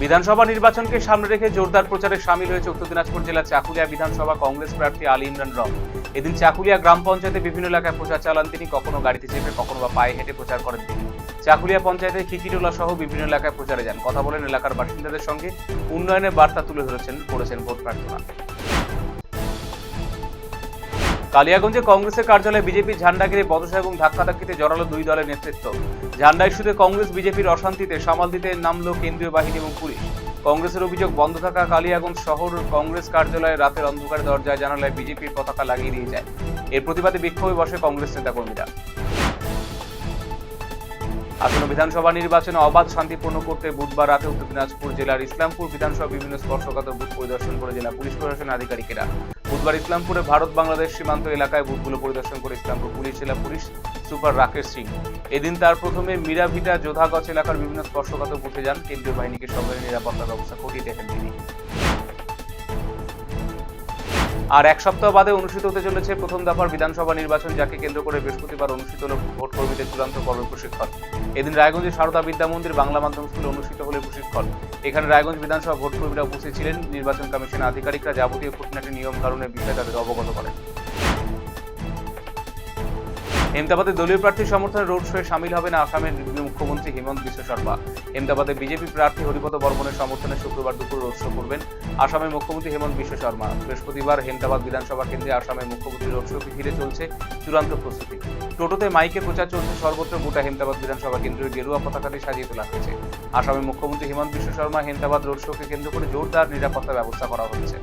বিধানসভা নির্বাচনকে সামনে রেখে জোরদার প্রচারে সামিল হয়েছে উত্তর দিনাজপুর জেলার চাকুলিয়া বিধানসভা কংগ্রেস প্রার্থী আলী ইমরান রং। এদিন চাকুলিয়া গ্রাম পঞ্চায়েতে বিভিন্ন এলাকায় প্রচার চালান তিনি। কখনো গাড়িতে চেপে, কখনো বা পায়ে হেঁটে প্রচার করেন তিনি। চাকুলিয়া পঞ্চায়েতে খিকিটোলা সহ বিভিন্ন এলাকায় প্রচারে যান, কথা বলেন এলাকার বাসিন্দাদের সঙ্গে, উন্নয়নের বার্তা তুলে করেছেন ভোট প্রার্থনা। কালিয়াগঞ্জে কংগ্রেসের কার্যালয়ে বিজেপির ঝান্ডা ঘিরে বচসা এবং ধাক্কাধাক্কিতে জড়ালো দুই দলের নেতৃত্ব। ঝান্ডা ইস্যুতে কংগ্রেস বিজেপির অশান্তিতে সামাল দিতে নামলো কেন্দ্রীয় বাহিনী এবং পুলিশ। কংগ্রেসের অভিযোগ, বন্ধ থাকা কালিয়াগঞ্জ শহর কংগ্রেস কার্যালয়ে রাতের অন্ধকারে দরজায় জানালায় বিজেপির পতাকা লাগিয়ে দিয়ে যায়। এর প্রতিবাদে বিক্ষোভে বসে কংগ্রেস নেতাকর্মীরা। আসন্ন বিধানসভা নির্বাচনে অবাধ শান্তিপূর্ণ করতে বুধবার রাতে উত্তর দিনাজপুর জেলার ইসলামপুর বিধানসভা বিভিন্ন স্পর্শকাতর বুথ পরিদর্শন করে জেলা পুলিশ প্রশাসনের আধিকারিকেরা। বুধবার ইসলামপুরে ভারত বাংলাদেশ সীমান্ত এলাকায় বুথগুলো পরিদর্শন করে ইসলামপুর পুলিশ জেলা পুলিশ সুপার রাকেশ সিং। এদিন তার প্রথমে মিরাভিটা যোধাগঞ্জ এলাকার বিভিন্ন স্পর্শকাতর বুথে যান। কেন্দ্রীয় বাহিনীকে সরকারি নিরাপত্তা ব্যবস্থা খতিয়ে দেখেন তিনি। আর এক সপ্তাহ বাদে অনুষ্ঠিত হতে চলেছে প্রথম দফার বিধানসভা নির্বাচন, যাকে কেন্দ্র করে বৃহস্পতিবার অনুষ্ঠিত হল ভোট কর্মীদের চূড়ান্ত পর্বের প্রশিক্ষণ। এদিন রায়গঞ্জে সারদা বিদ্যা মন্দির বাংলা মাধ্যম স্কুলে অনুষ্ঠিত হল প্রশিক্ষণ। এখানে রায়গঞ্জ বিধানসভা ভোট কর্মীরা উপস্থিত ছিলেন। নির্বাচন কমিশনের আধিকারিকরা যাবতীয় খুঁটিনাটি নিয়ম কানুনের বিষয়ে তাদের অবগত করেন। হেমতাবাদে দলীয় প্রার্থীর সমর্থনে রোড শোয়ে সামিল হবেন আসামের মুখ্যমন্ত্রী হিমন্ত বিশ্ব শর্মা। হেমতাবাদে বিজেপি প্রার্থী হরিপদ বর্মনের সমর্থনে শুক্রবার দুপুর রোড শো করবেন আসামের মুখ্যমন্ত্রী হেমন্ত বিশ্ব শর্মা। বৃহস্পতিবার হেমতাবাদ বিধানসভা কেন্দ্রে আসামের মুখ্যমন্ত্রী রোড শোকে ঘিরে চলছে চূড়ান্ত প্রস্তুতি। টোটোতে মাইকে প্রচার চলছে সর্বত্র। গোটা হেমতাবাদ বিধানসভা কেন্দ্রের গেরুয়া পতাকাটি সাজিয়ে তোলা হয়েছে। আসামের মুখ্যমন্ত্রী হেমন্ত বিশ্ব শর্মা হেমতাবাদ রোড শোকে কেন্দ্র করে জোরদার নিরাপত্তা ব্যবস্থা করা হচ্ছে।